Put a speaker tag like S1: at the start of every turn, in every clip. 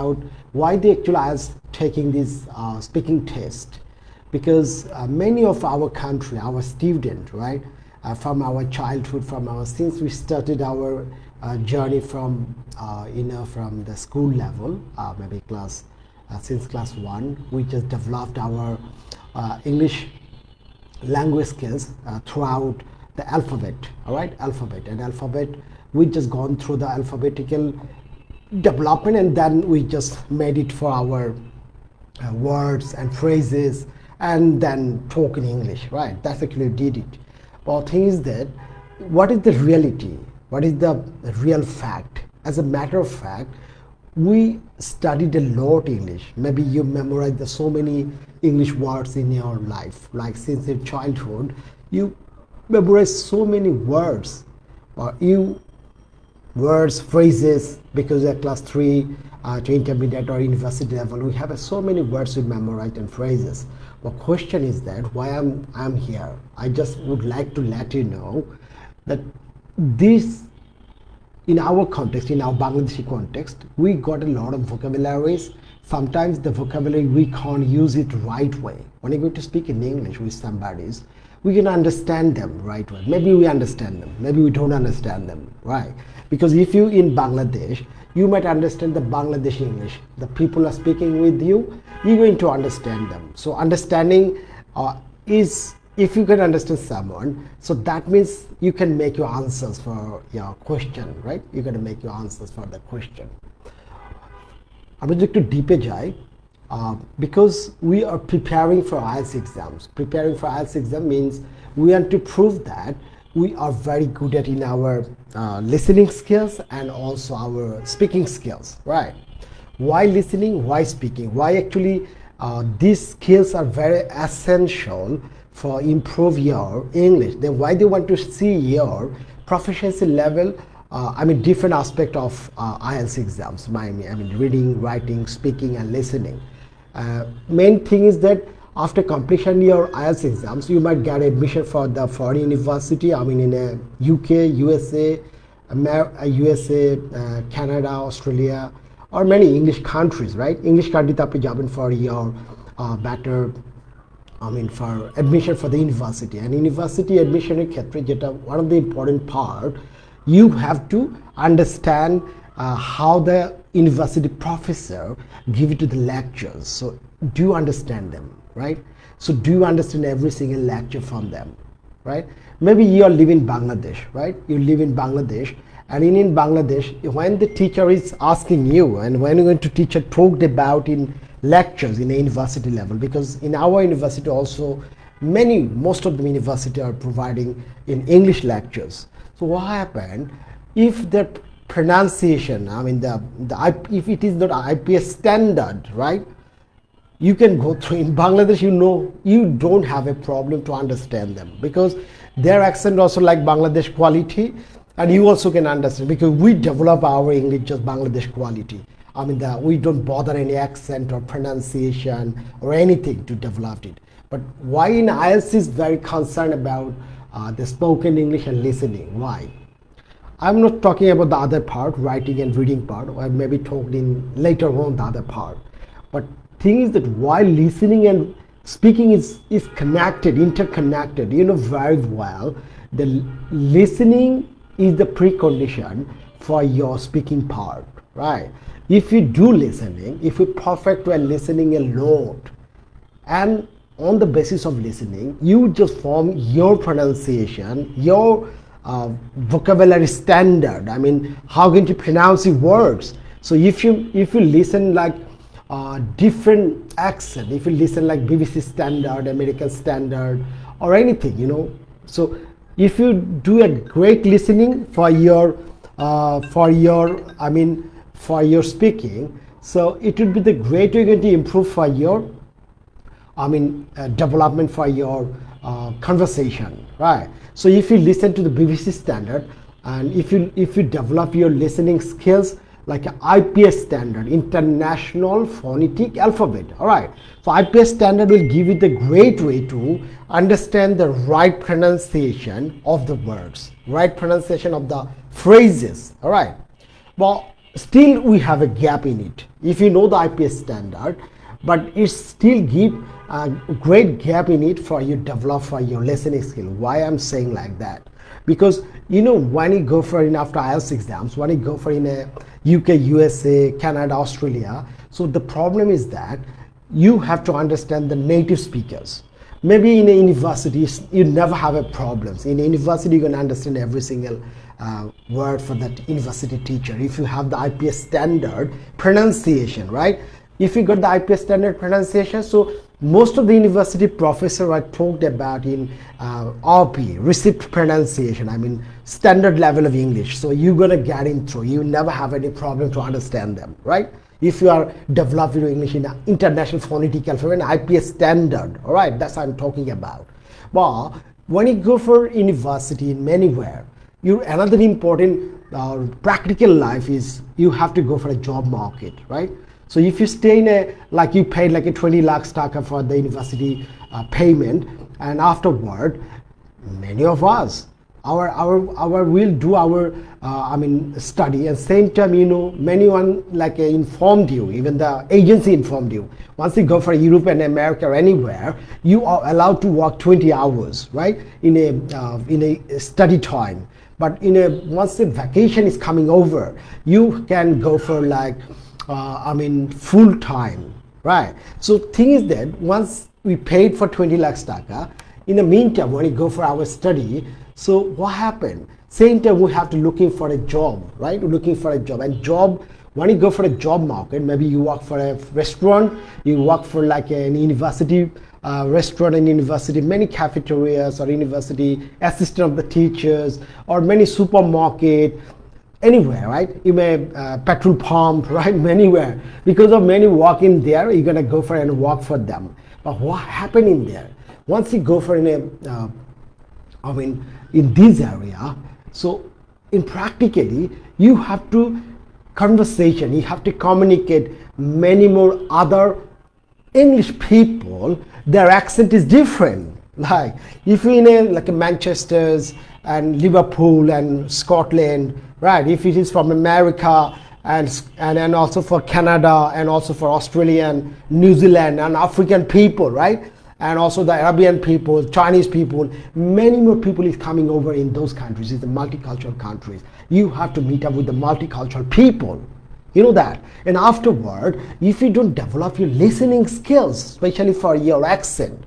S1: about why they actually are taking this speaking test. Because many of our country, our students, right, from our childhood, since we started our journey from from the school level, maybe since class 1, we just developed our English language skills throughout the alphabet. All right, alphabet. We just gone through the alphabetical development, and then we just made it for our words and phrases, and then talk in English, right? That's actually did it. But the thing is that, what is the reality? What is the real fact? As a matter of fact, we studied a lot English. Maybe you memorized so many English words in your life. Like since your childhood, you memorized so many words, words, phrases, because at class 3 to intermediate or university level, we have so many words we memorize and phrases. But question is that why I'm here. I just would like to let you know that this, in our context, in our Bangladeshi context, we got a lot of vocabularies. Sometimes the vocabulary we can't use it right way. When you go to speak in English with somebody, we can understand them right way. Maybe we understand them, maybe we don't understand them, right? Because if you in Bangladesh, you might understand the Bangladeshi English. The people are speaking with you, you're going to understand them. So understanding is, if you can understand someone, so that means you can make your answers for your question, right? You're going to make your answers for the question. I'm going to deeper dive because we are preparing for IELTS exams. Preparing for IELTS exam means we want to prove that we are very good at in our listening skills and also our speaking skills, right? Why listening? Why speaking? Why actually these skills are very essential for improve your English. Then why they want to see your proficiency level, different aspect of IELTS exams. I mean reading, writing, speaking and listening. Main thing is that after completion your IELTS exams, you might get admission for the foreign university. In a UK, USA, Canada, Australia, or many English countries, right? English country aapni jaben for your better, for admission for the university. And university admission in Khetre, one of the important part, you have to understand how the university professor give it to the lectures. So do you understand them, right? So do you understand every single lecture from them, right? Maybe you live in Bangladesh, right? You live in Bangladesh, and in Bangladesh, when the teacher is asking you, and when you're going to teacher talked about in lectures in a university level, because in our university also most of the university are providing in English lectures. So what happened if the pronunciation, if it is not IPS standard, right? You can go through in Bangladesh, you don't have a problem to understand them, because their accent also like Bangladesh quality, and you also can understand, because we develop our English just Bangladesh quality. We don't bother any accent or pronunciation or anything to develop it. But why in IELTS is very concerned about the spoken English and listening? Why? I'm not talking about the other part, writing and reading part, or maybe talking later on the other part. But thing is that while listening and speaking is connected, interconnected, very well, the listening is the precondition for your speaking part, right? If you do listening, if you perfect well listening a lot, and on the basis of listening, you just form your pronunciation, your vocabulary standard. How can you pronounce the words? So if you listen like different accent, if you listen like BBC standard, American standard, or anything, so if you do a great listening for your speaking, so it would be the great way to improve for your development for your conversation, right? So if you listen to the BBC standard, and if you develop your listening skills like an IPS standard, International Phonetic Alphabet, all right? So IPS standard will give you the great way to understand the right pronunciation of the words, right pronunciation of the phrases, all right? But still we have a gap in it. If you know the IPS standard, but it still give a great gap in it for you develop for your listening skill. Why I'm saying like that? Because you know, when you go for in after IELTS exams, when you go for in a UK, USA, Canada, Australia, so the problem is that you have to understand the native speakers. Maybe in a university you never have a problems. In a university you can understand every single word for that university teacher if you have the IPS standard pronunciation, right? If you got the IPS standard pronunciation, so most of the university professor I talked about in RP, received pronunciation, I mean standard level of English, so you're gonna get in through, you never have any problem to understand them, right? If you are developing your English in an international phonetical form, an IPS standard, all right, that's what I'm talking about. But when you go for university in anywhere, another important practical life is you have to go for a job market, right? So if you stay in a, like you paid like a 20 lakhs taka for the university payment, and afterward, many of us, we'll do our study, and same time, you know, many one like informed you, even the agency informed you. Once you go for Europe and America or anywhere, you are allowed to work 20 hours, right, in a study time. But once the vacation is coming over, you can go for like full time, right? So thing is that once we paid for 20 lakhs taka, in the meantime, when we go for our study, so what happened? Same time we have to looking for a job, right? We're looking for a job, and job, when you go for a job market, maybe you work for a restaurant, you work for like an university restaurant and university, many cafeterias, or university assistant of the teachers, or many supermarket, anywhere, right? You may petrol pump, right? Anywhere. Because of many work in there, you're gonna go for and work for them. But what happened in there? Once you go for in this area, so in practically you have to conversation, you have to communicate many more other English people. Their accent is different. Like if you're in a like a Manchester's and Liverpool and Scotland, right? If it is from America and also for Canada and also for Australian, New Zealand and African people, right? And also the Arabian people, Chinese people, many more people is coming over in those countries. It's the multicultural countries. You have to meet up with the multicultural people. You know that. And afterward, if you don't develop your listening skills, especially for your accent,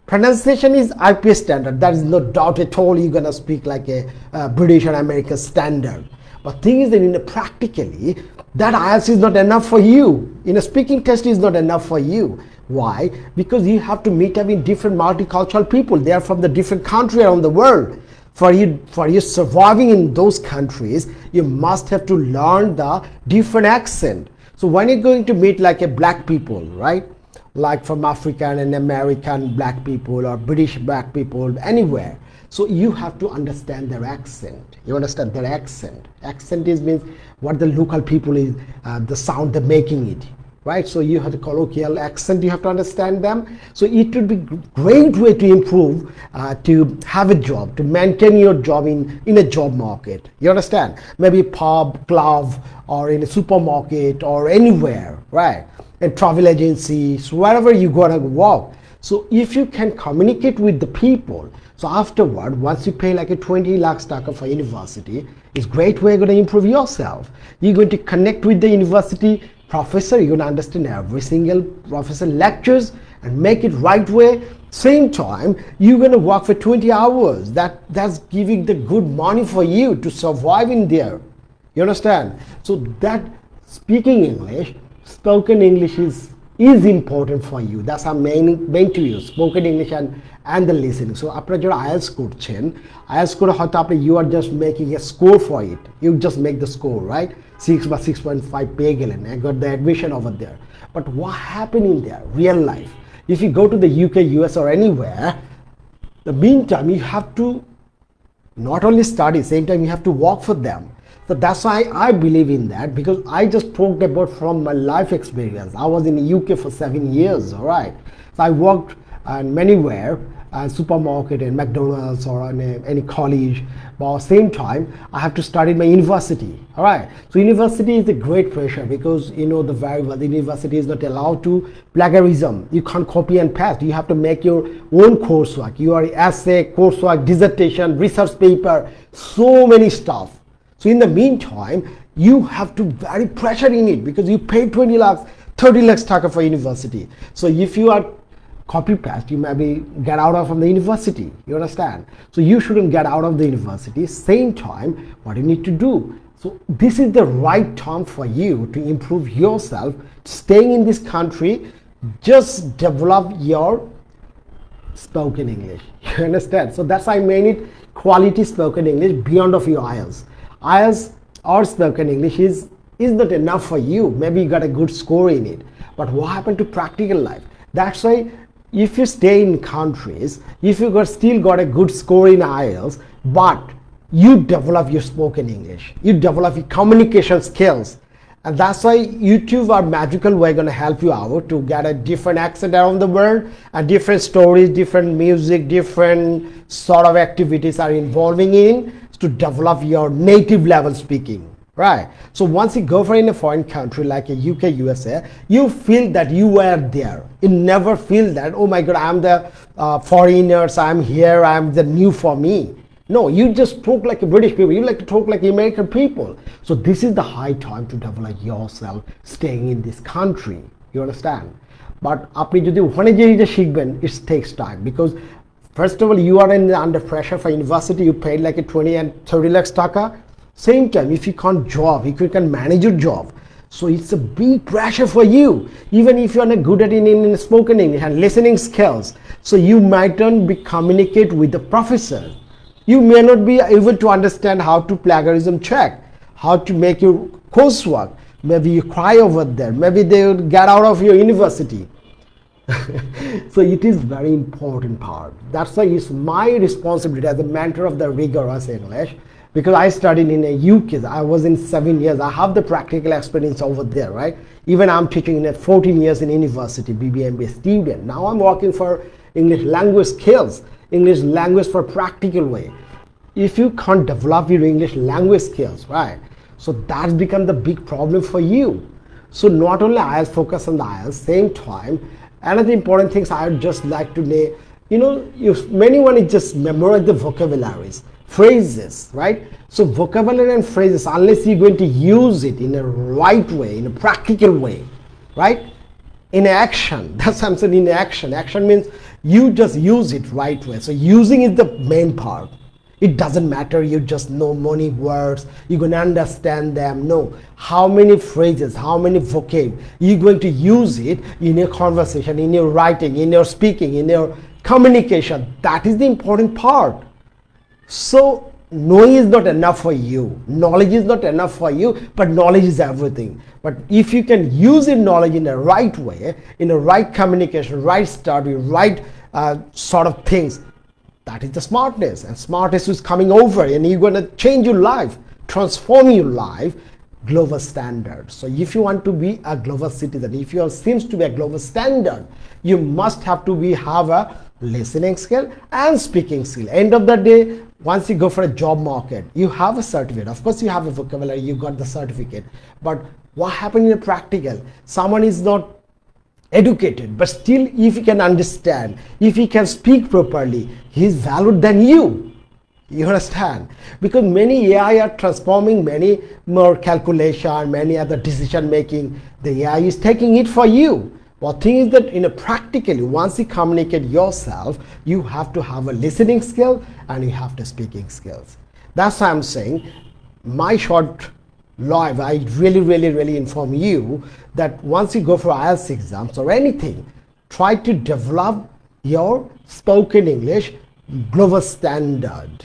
S1: pronunciation is IPS standard. There is no doubt at all you're gonna speak like a British or American standard. But thing is that in a practically, that IELTS is not enough for you. In a speaking test is not enough for you. Why? Because you have to meet up with different multicultural people. They are from the different country around the world. For you surviving in those countries, you must have to learn the different accent. So when you're going to meet like a black people, right? Like from African and American black people or British black people, anywhere. So you have to understand their accent. You understand their accent. Accent means what the local people is, the sound they're making it. Right? So you have the colloquial accent, you have to understand them. So it would be great way to improve, to have a job, to maintain your job in a job market. You understand? Maybe pub, club, or in a supermarket or anywhere, right? And travel agencies, wherever you're gonna work. So if you can communicate with the people, so afterward, once you pay like a 20 lakhs taka for university, it's great way you're gonna improve yourself. You're going to connect with the university professor, you're going to understand every single professor lectures and make it right way. Same time, you're going to work for 20 hours. That's giving the good money for you to survive in there. You understand? So that speaking English, spoken English is important for you. That's our main to you, spoken English and the listening. So আপনারা যারা IELTS করছেন, IELTS করে হয়তো আপনি you are just making a score for it. You just make the score, right? 6 বা 6.5 পেয়ে গেলেন. I got the admission over there. But what happened in there, real life? If you go to the UK, US or anywhere, the meantime you have to not only study, same time you have to work for them. So that's why I believe in that, because I just talked about from my life experience. I was in the UK for 7 years, all right? So I worked anywhere, supermarket and McDonald's or in any college, but at the same time I have to study in my university. All right, so university is a great pressure because you know the very well the university is not allowed to plagiarism. You can't copy and paste. You have to make your own coursework, your essay, coursework, dissertation, research paper, so many stuff. So in the meantime you have to very pressure in it because you pay 20 lakhs 30 lakhs taka for university. So if you are copy paste, you maybe get out of from the university. You understand? So you shouldn't get out of the university. Same time, what you need to do. So this is the right time for you to improve yourself. Staying in this country, just develop your spoken English. You understand? So that's why I made it quality spoken English beyond of your IELTS. IELTS or spoken English is not enough for you. Maybe you got a good score in it. But what happened to practical life? That's why if you stay in countries, if you still got a good score in IELTS, but you develop your spoken English, you develop your communication skills, and that's why YouTube or magical way going to help you out to get a different accent around the world, and different stories, different music, different sort of activities are involving in to develop your native level speaking. Right. So once you go for in a foreign country like a UK, USA, you feel that you were there. You never feel that, oh my God, I'm the foreigners, I'm here, I'm the new for me. No, you just talk like a British people. You like to talk like American people. So this is the high time to develop yourself staying in this country. You understand? But আপনি যদি ওখানে যে শিখবেন, it takes time because first of all, you are under pressure for university. You paid like a 20 and 30 lakhs taka. Same time, if you can't job, if you can manage your job, so it's a big pressure for you. Even if you are not good at in spoken English and listening skills, so you might not be communicate with the professor. You may not be able to understand how to plagiarism check, how to make your coursework. Maybe you cry over there. Maybe they will get out of your university. So it is very important part. That's why it's my responsibility as a mentor of the rigorous English. Because I studied in a UK, I was in 7 years, I have the practical experience over there, right? Even I'm teaching at 14 years in university, BBMBA student. Now I'm working for English language skills, English language for practical way. If you can't develop your English language skills, right? So that's become the big problem for you. So not only I'll focus on the IELTS, same time, another important things I would just like to lay, you know, many want to just memorize the vocabularies. Phrases, right? So vocabulary and phrases, unless you're going to use it in a right way, in a practical way, right? In action, that's what I'm saying, in action. Action means you just use it right way. So using is the main part. It doesn't matter, you just know many words, you're going to understand them. No, how many phrases, how many vocab, you're going to use it in your conversation, in your writing, in your speaking, in your communication. That is the important part. So knowing is not enough for you, knowledge is not enough for you, but knowledge is everything. But if you can use your knowledge in a right way, in a right communication, right study, right sort of things, that is the smartness. And smartness is coming over and you're going to change your life, transform your life, global standard. So if you want to be a global citizen, if you seems to be a global standard, you must have to have a listening skill and speaking skill. End of the day, once you go for a job market, you have a certificate. Of course, you have a vocabulary, you got the certificate. But what happened in a practical? Someone is not educated, but still if he can understand, if he can speak properly, he is valued than you. You understand? Because many AI are transforming many more calculation, many other decision making. The AI is taking it for you. But thing is that in a practically, once you communicate yourself, you have to have a listening skill and you have the speaking skills. That's why I'm saying my short live, I really inform you that once you go for IELTS exams or anything, try to develop your spoken English global standard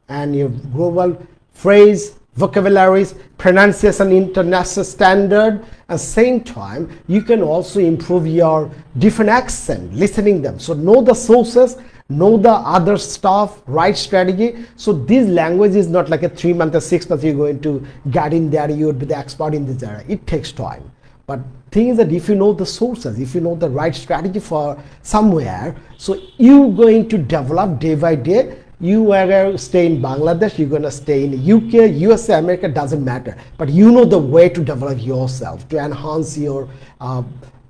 S1: and your global phrase, vocabularies, pronunciation, international standard. At the same time, you can also improve your different accent, listening them. So know the sources, know the other stuff, right strategy. So this language is not like a 3 month or 6 months you're going to get in there, you would be the expert in this area. It takes time. But thing is that if you know the sources, if you know the right strategy for somewhere, so you're going to develop day by day. You are going to stay in Bangladesh, you're going to stay in UK, USA, America, doesn't matter. But you know the way to develop yourself, to enhance your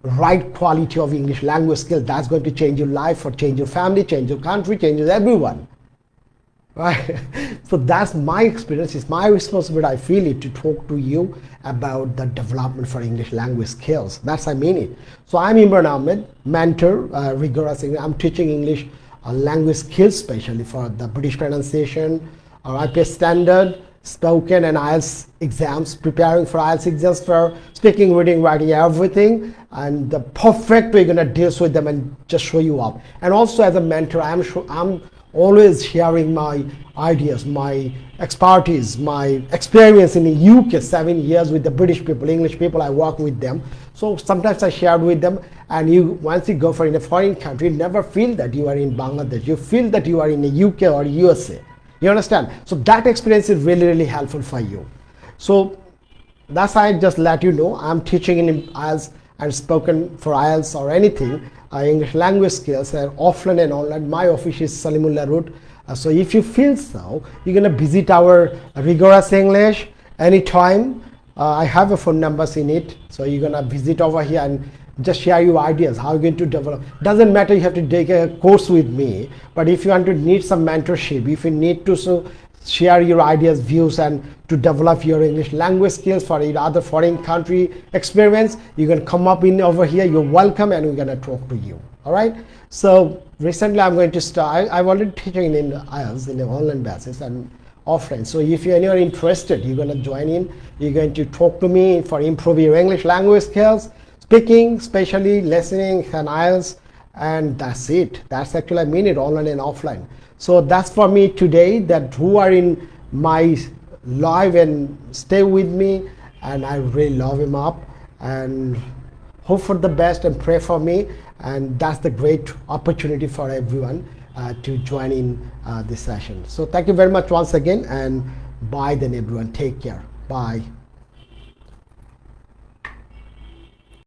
S1: right quality of English language skill. That's going to change your life, or change your family, change your country, changes everyone. Right? So that's my experience. It's my responsibility, I feel it, to talk to you about the development for English language skills. That's I mean it. So I'm Emran Ahmed, mentor, rigorous English. I'm teaching English language skills, especially for the British pronunciation, or IPS standard, spoken and IELTS exams, preparing for IELTS exams, for speaking, reading, writing, everything, and the perfect way you're gonna deal with them and just show you up. And also as a mentor, I'm always sharing my ideas, my expertise, my experience in the UK, 7 years with the British people, English people, I work with them. So sometimes I shared with them, and once you go for in a foreign country, you never feel that you are in Bangladesh. You feel that you are in the UK or USA. You understand? So that experience is really, really helpful for you. So that's why I just let you know, I'm teaching in IELTS and spoken for IELTS or anything, English language skills, offline and online. My office is Salimullah Road. So if you feel so, you're going to visit our Rigorous English anytime. I have a phone numbers in it. So you're going to visit over here and just share your ideas, how you're going to develop. Doesn't matter you have to take a course with me, but if you want to need some mentorship, if you need to share your ideas, views, and to develop your English language skills for other foreign country experience, you can come up in over here. You're welcome, and we're gonna talk to you. All right. So recently, I'm going to start. I've already teaching in IELTS in an online basis and offline. So if you're interested, you're gonna join in. You're going to talk to me for improve your English language skills, speaking, especially listening, and IELTS, and that's it. That's actually I mean it, online and offline. So that's for me today, that who are in my live and stay with me, and I really love him up and hope for the best and pray for me, and that's the great opportunity for everyone to join in this session. So thank you very much once again, and bye then everyone. Take care. Bye.